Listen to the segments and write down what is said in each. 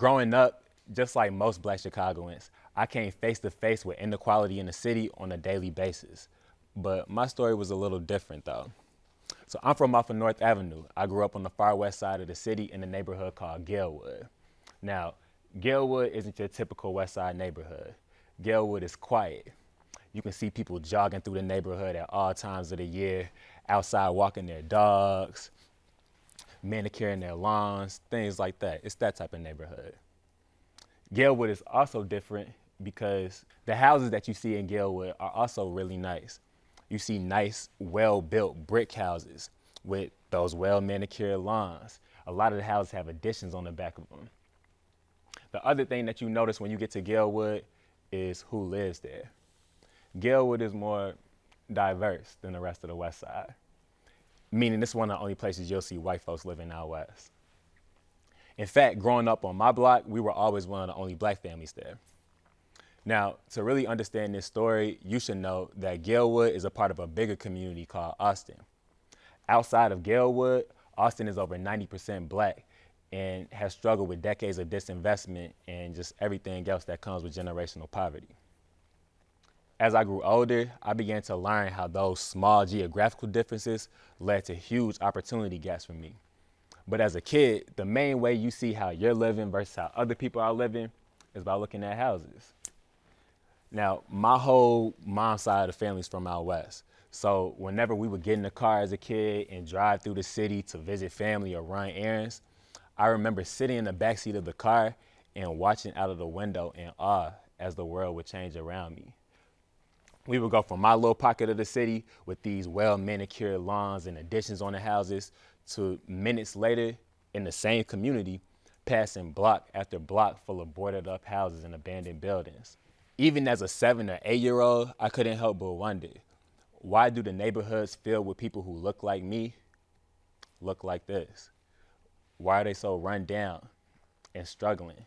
Growing up, just like most Black Chicagoans, I came face to face with inequality in the city on a daily basis. But my story was a little different though. So I'm from off of North Avenue. I grew up on the far west side of the city in a neighborhood called Galewood. Now, Galewood isn't your typical west side neighborhood. Galewood is quiet. You can see people jogging through the neighborhood at all times of the year, outside walking their dogs, manicuring their lawns, things like that. It's that type of neighborhood. Galewood is also different because the houses that you see in Galewood are also really nice. You see nice, well-built brick houses with those well-manicured lawns. A lot of the houses have additions on the back of them. The other thing that you notice when you get to Galewood is who lives there. Galewood is more diverse than the rest of the west side, meaning this is one of the only places you'll see white folks living out west. In fact, growing up on my block, we were always one of the only Black families there. Now, to really understand this story, you should know that Galewood is a part of a bigger community called Austin. Outside of Galewood, Austin is over 90% Black and has struggled with decades of disinvestment and just everything else that comes with generational poverty. As I grew older, I began to learn how those small geographical differences led to huge opportunity gaps for me. But as a kid, the main way you see how you're living versus how other people are living is by looking at houses. Now, my whole mom's side of the family is from out west. So whenever we would get in the car as a kid and drive through the city to visit family or run errands, I remember sitting in the backseat of the car and watching out of the window in awe as the world would change around me. We would go from my little pocket of the city with these well-manicured lawns and additions on the houses to minutes later in the same community, passing block after block full of boarded up houses and abandoned buildings. Even as a 7 or 8-year-old, I couldn't help but wonder, why do the neighborhoods filled with people who look like me look like this? Why are they so run down and struggling?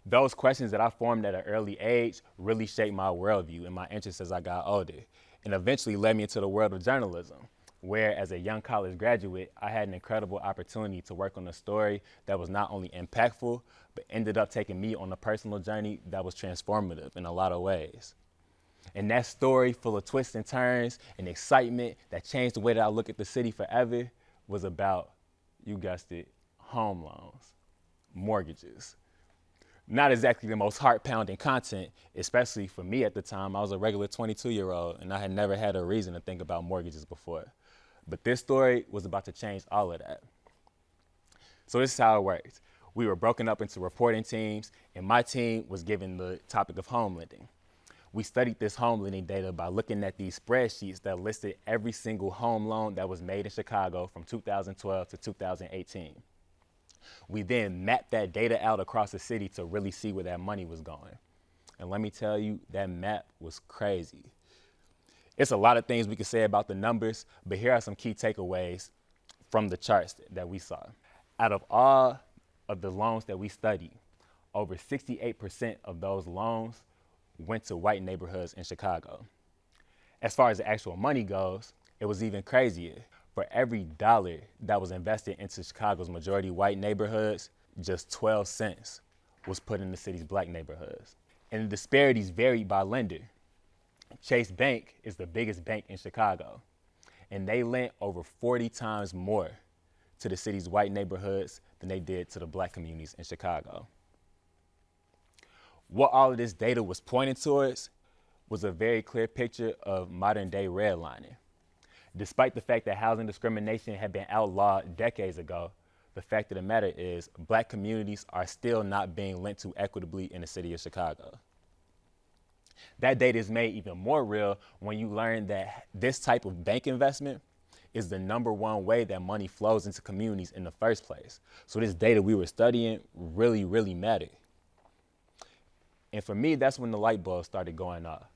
Those questions that I formed at an early age really shaped my worldview and my interests as I got older, and eventually led me into the world of journalism, where as a young college graduate, I had an incredible opportunity to work on a story that was not only impactful, but ended up taking me on a personal journey that was transformative in a lot of ways. And that story, full of twists and turns and excitement that changed the way that I look at the city forever, was about, you guessed it, home loans, mortgages. Not exactly the most heart-pounding content, especially for me at the time. I was a regular 22-year-old and I had never had a reason to think about mortgages before. But this story was about to change all of that. So this is how it worked. We were broken up into reporting teams, and my team was given the topic of home lending. We studied this home lending data by looking at these spreadsheets that listed every single home loan that was made in Chicago from 2012 to 2018. We then mapped that data out across the city to really see where that money was going. And let me tell you, that map was crazy. It's a lot of things we could say about the numbers, but here are some key takeaways from the charts that we saw. Out of all of the loans that we studied, over 68% of those loans went to white neighborhoods in Chicago. As far as the actual money goes, it was even crazier. For every dollar that was invested into Chicago's majority white neighborhoods, just 12 cents was put in the city's Black neighborhoods. And the disparities varied by lender. Chase Bank is the biggest bank in Chicago, and they lent over 40 times more to the city's white neighborhoods than they did to the Black communities in Chicago. What all of this data was pointing towards was a very clear picture of modern day redlining. Despite the fact that housing discrimination had been outlawed decades ago, the fact of the matter is Black communities are still not being lent to equitably in the city of Chicago. That data is made even more real when you learn that this type of bank investment is the #1 way that money flows into communities in the first place. So this data we were studying really, really mattered. And for me, that's when the light bulb started going off.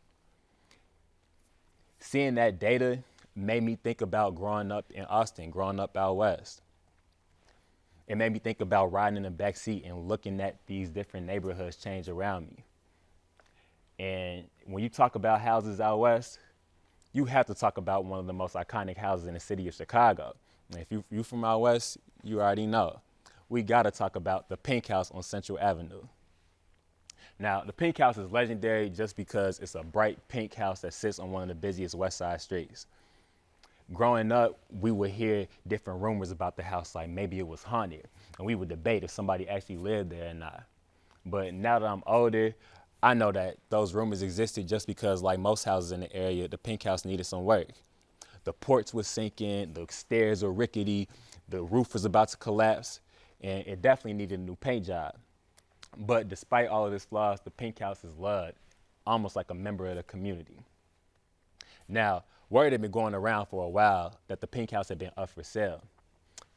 Seeing that data made me think about growing up in Austin, growing up out west. It made me think about riding in the back seat and looking at these different neighborhoods change around me. And when you talk about houses out west, you have to talk about one of the most iconic houses in the city of Chicago. And if you're from out west, you already know. we gotta talk about the Pink House on Central Avenue. Now, the Pink House is legendary just because it's a bright pink house that sits on one of the busiest West Side streets. Growing up, we would hear different rumors about the house, like maybe it was haunted, and we would debate if somebody actually lived there or not. But now that I'm older, I know that those rumors existed just because, like most houses in the area, the Pink House needed some work. The porch was sinking, the stairs were rickety, the roof was about to collapse, and it definitely needed a new paint job. But despite all of its flaws, the Pink House is loved, almost like a member of the community. Now, word had been going around for a while that the Pink House had been up for sale.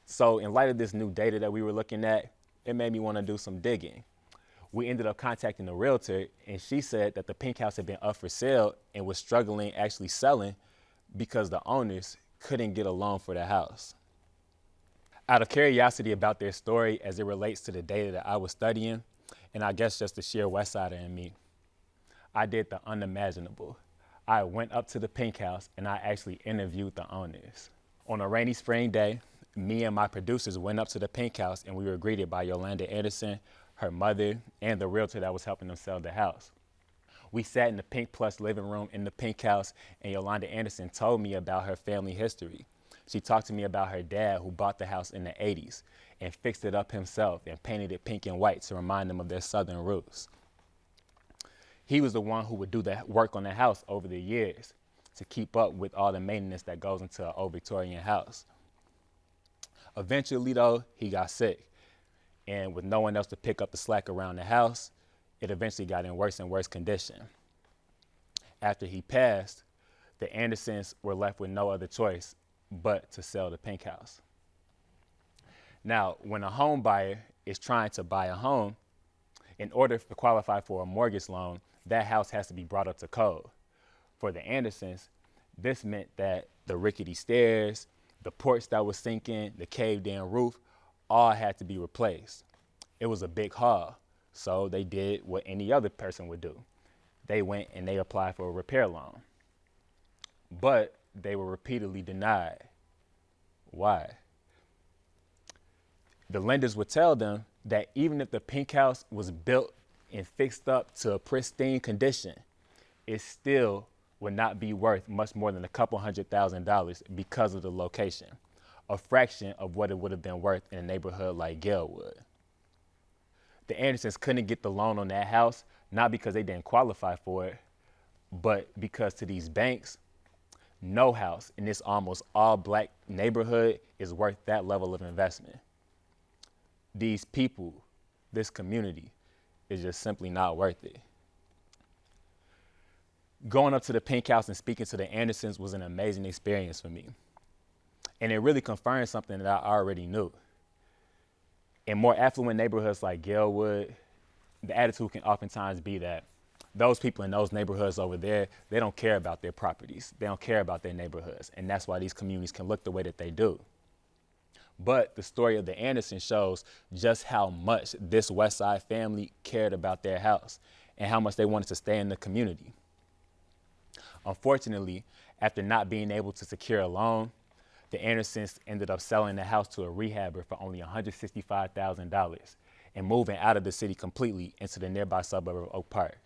So in light of this new data that we were looking at, it made me want to do some digging. We ended up contacting the realtor, and she said that the Pink House had been up for sale and was struggling actually selling because the owners couldn't get a loan for the house. Out of curiosity about their story as it relates to the data that I was studying, and I guess just the sheer West Sider in me, I did the unimaginable. I went up to the Pink House and I actually interviewed the owners. On a rainy spring day, me and my producers went up to the Pink House and we were greeted by Yolanda Anderson, her mother, and the realtor that was helping them sell the house. We sat in the Pink Plus living room in the Pink House, and Yolanda Anderson told me about her family history. She talked to me about her dad who bought the house in the 80s and fixed it up himself and painted it pink and white to remind them of their southern roots. He was the one who would do the work on the house over the years to keep up with all the maintenance that goes into an old Victorian house. Eventually though, he got sick, and with no one else to pick up the slack around the house, it eventually got in worse and worse condition. After he passed, the Andersons were left with no other choice but to sell the Pink House. Now, when a home buyer is trying to buy a home, in order to qualify for a mortgage loan, that house has to be brought up to code. For the Andersons, this meant that the rickety stairs, the porch that was sinking, the caved-in roof, all had to be replaced. It was a big haul, so they did what any other person would do. They went and they applied for a repair loan. But they were repeatedly denied. Why? The lenders would tell them that even if the Pink House was built and fixed up to a pristine condition, it still would not be worth much more than a couple $100,000 because of the location, a fraction of what it would have been worth in a neighborhood like Galewood. The Andersons couldn't get the loan on that house, not because they didn't qualify for it, but because to these banks, no house in this almost all black neighborhood is worth that level of investment. These people, this community, is just simply not worth it. Going up to the Pink House and speaking to the Andersons was an amazing experience for me. And it really confirmed something that I already knew. In more affluent neighborhoods like Galewood, the attitude can oftentimes be that those people in those neighborhoods over there, they don't care about their properties. They don't care about their neighborhoods. And that's why these communities can look the way that they do. But the story of the Andersons shows just how much this West Side family cared about their house and how much they wanted to stay in the community. Unfortunately, after not being able to secure a loan, the Andersons ended up selling the house to a rehabber for only $165,000 and moving out of the city completely into the nearby suburb of Oak Park.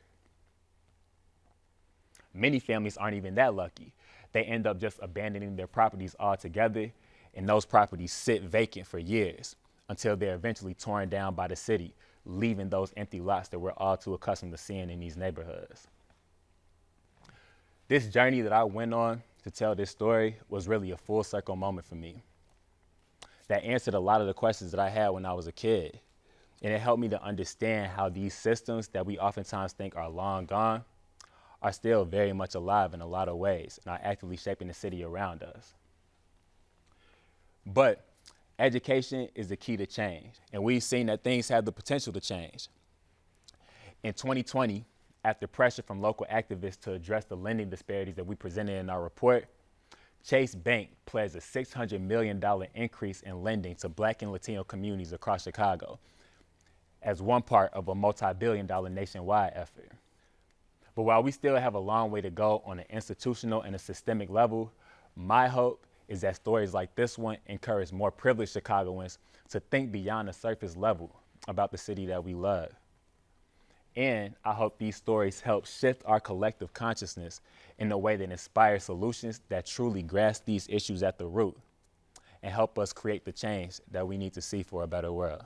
Many families aren't even that lucky. They end up just abandoning their properties altogether, and those properties sit vacant for years until they're eventually torn down by the city, leaving those empty lots that we're all too accustomed to seeing in these neighborhoods. This journey that I went on to tell this story was really a full circle moment for me that answered a lot of the questions that I had when I was a kid. And it helped me to understand how these systems that we oftentimes think are long gone are still very much alive in a lot of ways and are actively shaping the city around us. But education is the key to change, and we've seen that things have the potential to change. In 2020, after pressure from local activists to address the lending disparities that we presented in our report, Chase Bank pledged a $600 million increase in lending to Black and Latino communities across Chicago as one part of a multi-billion-dollar nationwide effort. But while we still have a long way to go on an institutional and a systemic level, my hope is that stories like this one encourage more privileged Chicagoans to think beyond the surface level about the city that we love. And I hope these stories help shift our collective consciousness in a way that inspires solutions that truly grasp these issues at the root and help us create the change that we need to see for a better world.